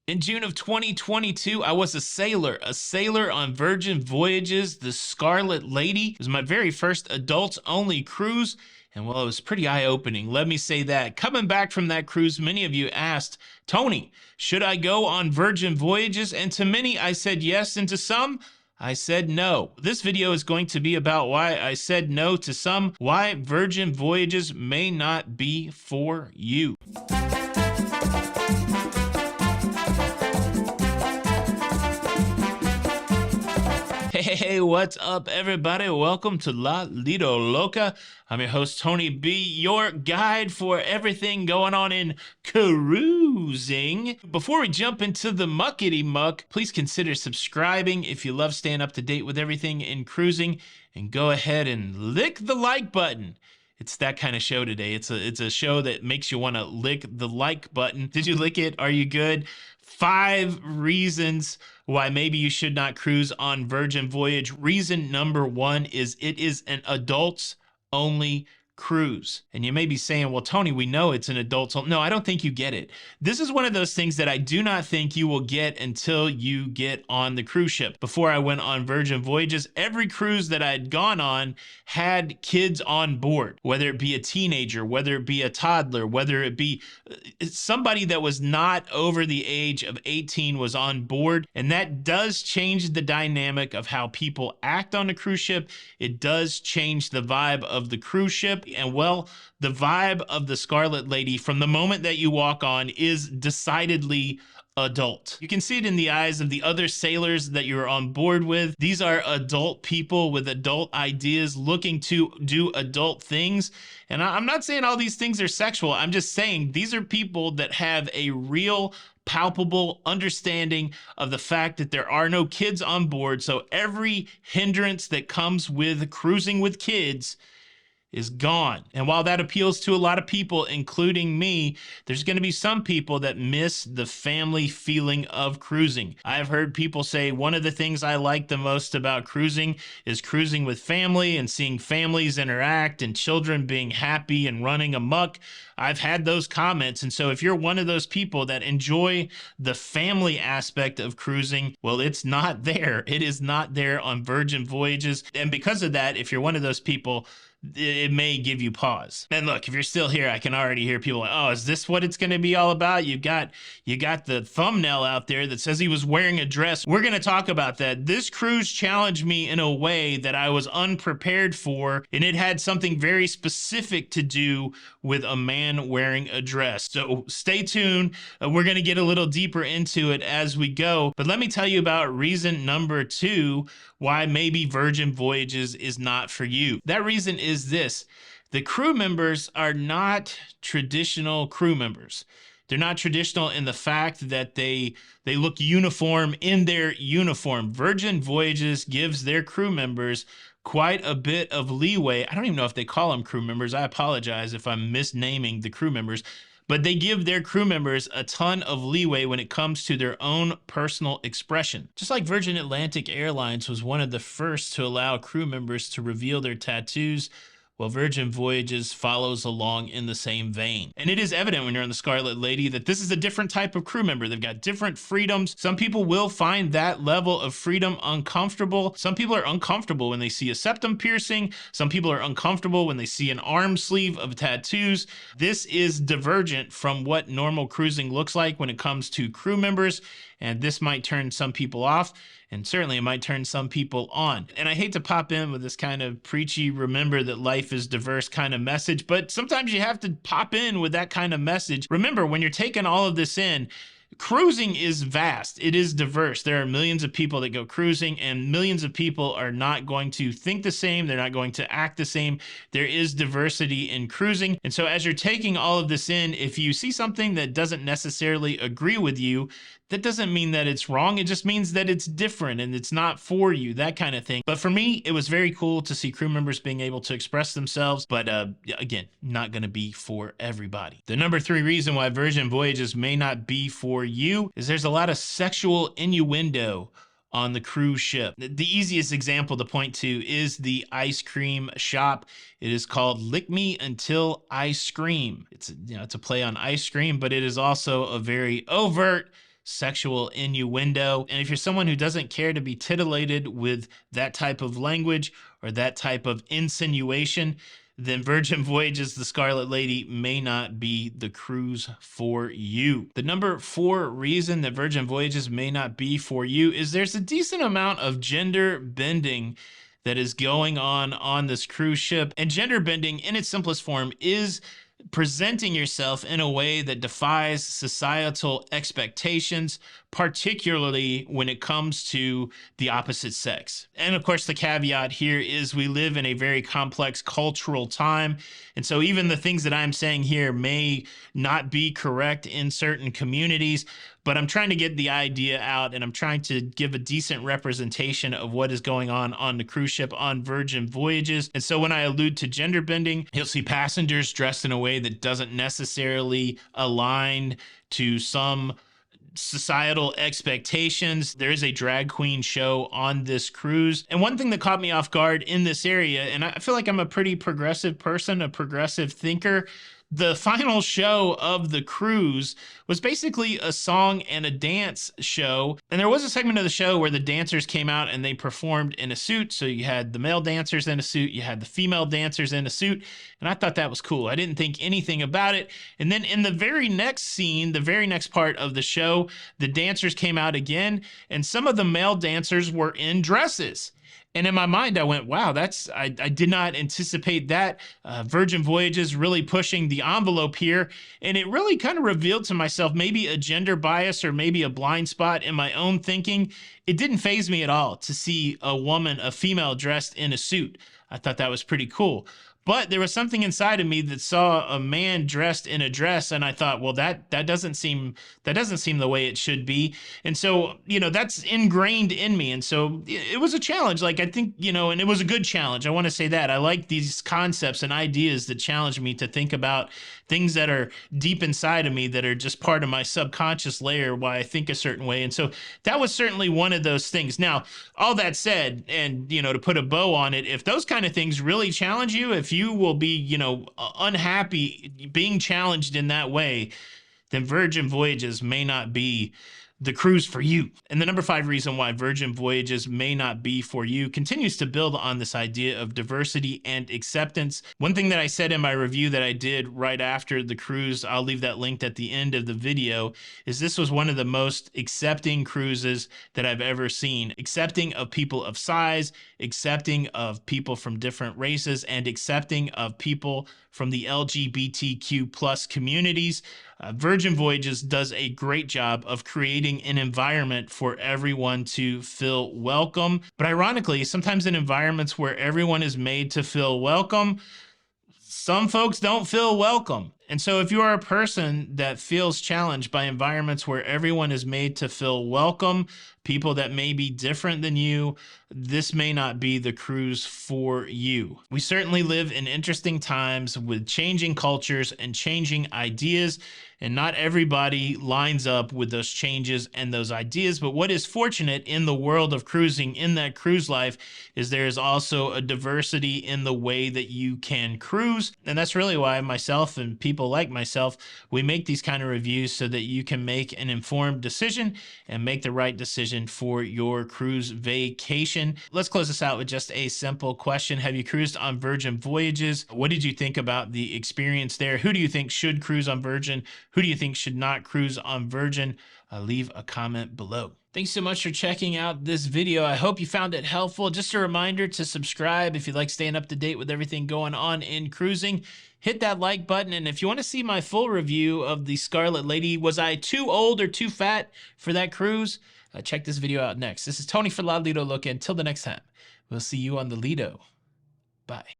In June of 2022, I was a sailor on Virgin Voyages, the Scarlet Lady. It was my very first adults-only cruise, and well, it was pretty eye-opening, let me say that. Coming back from that cruise, many of you asked, Tony, should I go on Virgin Voyages? And to many, I said yes, and to some, I said no. This video is going to be about why I said no to some, why Virgin Voyages may not be for you. Hey, what's up, everybody? Welcome to La Lido Loca. I'm your host, Tony B, your guide for everything going on in cruising. Before we jump into the muckety muck, please consider subscribing if you love staying up to date with everything in cruising, and go ahead and lick the like button. It's that kind of show today. It's a show that makes you want to lick the like button. Did you lick it? Are you good? 5 reasons why maybe you should not cruise on Virgin Voyage. Reason number 1 is it is an adults only cruise. And you may be saying, well, Tony, we know it's an adults only. No, I don't think you get it. This is one of those things that I do not think you will get until you get on the cruise ship. Before I went on Virgin Voyages, every cruise that I had gone on had kids on board, whether it be a teenager, whether it be a toddler, whether it be somebody that was not over the age of 18 was on board. And that does change the dynamic of how people act on a cruise ship. It does change the vibe of the cruise ship. And well, the vibe of the Scarlet Lady from the moment that you walk on is decidedly adult. You can see it in the eyes of the other sailors that you're on board with. These are adult people with adult ideas looking to do adult things. And I'm not saying all these things are sexual. I'm just saying these are people that have a real palpable understanding of the fact that there are no kids on board. So every hindrance that comes with cruising with kids is gone. And while that appeals to a lot of people, including me, there's going to be some people that miss the family feeling of cruising. I've heard people say one of the things I like the most about cruising is cruising with family and seeing families interact and children being happy and running amok. I've had those comments. And so if you're one of those people that enjoy the family aspect of cruising, well, it's not there. It is not there on Virgin Voyages. And because of that, if you're one of those people, it may give you pause. And look, if you're still here, I can already hear people like, oh, is this what it's going to be all about? You got the thumbnail out there that says he was wearing a dress. We're going to talk about that. This cruise challenged me in a way that I was unprepared for, and it had something very specific to do with a man wearing a dress. So stay tuned. We're going to get a little deeper into it as we go. But let me tell you about reason number 2 why maybe Virgin Voyages is not for you. That reason is this: the crew members are not traditional crew members. They're not traditional in the fact that they look uniform in their uniform. Virgin Voyages gives their crew members quite a bit of leeway. I don't even know if they call them crew members. I apologize if I'm misnaming the crew members. But they give their crew members a ton of leeway when it comes to their own personal expression. Just like Virgin Atlantic Airlines was one of the first to allow crew members to reveal their tattoos, well, Virgin Voyages follows along in the same vein. And it is evident when you're on the Scarlet Lady that this is a different type of crew member. They've got different freedoms. Some people will find that level of freedom uncomfortable. Some people are uncomfortable when they see a septum piercing. Some people are uncomfortable when they see an arm sleeve of tattoos. This is divergent from what normal cruising looks like when it comes to crew members. And this might turn some people off, and certainly it might turn some people on. And I hate to pop in with this kind of preachy, remember that life is diverse kind of message, but sometimes you have to pop in with that kind of message. Remember, when you're taking all of this in, cruising is vast. It is diverse. There are millions of people that go cruising, and millions of people are not going to think the same. They're not going to act the same. There is diversity in cruising. And so as you're taking all of this in, if you see something that doesn't necessarily agree with you, that doesn't mean that it's wrong. It just means that it's different and it's not for you, that kind of thing. But for me, it was very cool to see crew members being able to express themselves. But again, not going to be for everybody. The number 3 reason why Virgin Voyages may not be for you is there's a lot of sexual innuendo on the cruise ship. The easiest example to point to is the ice cream shop. It is called Lick Me Until I Scream. It's a play on ice cream, but it is also a very overt sexual innuendo. And if you're someone who doesn't care to be titillated with that type of language or that type of insinuation, then Virgin Voyages, the Scarlet Lady, may not be the cruise for you. The number 4 reason that Virgin Voyages may not be for you is there's a decent amount of gender bending that is going on this cruise ship. And gender bending in its simplest form is presenting yourself in a way that defies societal expectations, particularly when it comes to the opposite sex. And of course, the caveat here is we live in a very complex cultural time. And so even the things that I'm saying here may not be correct in certain communities, but I'm trying to get the idea out, and I'm trying to give a decent representation of what is going on the cruise ship on Virgin Voyages. And so when I allude to gender bending, you'll see passengers dressed in a way that doesn't necessarily align to some societal expectations. There is a drag queen show on this cruise. And one thing that caught me off guard in this area, and I feel like I'm a pretty progressive person, a progressive thinker, the final show of the cruise was basically a song and a dance show. And there was a segment of the show where the dancers came out and they performed in a suit. So you had the male dancers in a suit, you had the female dancers in a suit. And I thought that was cool. I didn't think anything about it. And then in the very next scene, the very next part of the show, the dancers came out again, and some of the male dancers were in dresses. And in my mind, I went, wow, I did not anticipate that. Virgin Voyages really pushing the envelope here. And it really kind of revealed to myself maybe a gender bias or maybe a blind spot in my own thinking. It didn't faze me at all to see a woman, a female dressed in a suit. I thought that was pretty cool. But there was something inside of me that saw a man dressed in a dress, and I thought, well, that doesn't seem the way it should be. And so, that's ingrained in me. And so it was a challenge. Like, I think, and it was a good challenge. I want to say that. I like these concepts and ideas that challenge me to think about things that are deep inside of me that are just part of my subconscious layer, why I think a certain way. And so that was certainly one of those things. Now, all that said, and, to put a bow on it, if those kind of things really challenge you, if you will be, unhappy being challenged in that way, then Virgin Voyages may not be the cruise for you. And the number 5 reason why Virgin Voyages may not be for you continues to build on this idea of diversity and acceptance. One thing that I said in my review that I did right after the cruise, I'll leave that linked at the end of the video, is this was one of the most accepting cruises that I've ever seen. Accepting of people of size, accepting of people from different races, and accepting of people from the LGBTQ plus communities. Virgin Voyages does a great job of creating an environment for everyone to feel welcome. But ironically, sometimes in environments where everyone is made to feel welcome, some folks don't feel welcome. And so if you are a person that feels challenged by environments where everyone is made to feel welcome, people that may be different than you, this may not be the cruise for you. We certainly live in interesting times with changing cultures and changing ideas, and not everybody lines up with those changes and those ideas. But what is fortunate in the world of cruising, in that cruise life, is there is also a diversity in the way that you can cruise. And that's really why myself and people like myself, we make these kind of reviews so that you can make an informed decision and make the right decision for your cruise vacation. Let's close this out with just a simple question. Have you cruised on Virgin Voyages? What did you think about the experience there? Who do you think should cruise on Virgin? Who do you think should not cruise on Virgin? Leave a comment below. Thanks so much for checking out this video. I hope you found it helpful. Just a reminder to subscribe if you like staying up to date with everything going on in cruising. Hit that like button, and if you want to see my full review of the Scarlet Lady, was I too old or too fat for that cruise? Check this video out next. This is Tony for La Lido Loca. Until the next time, we'll see you on the Lido. Bye.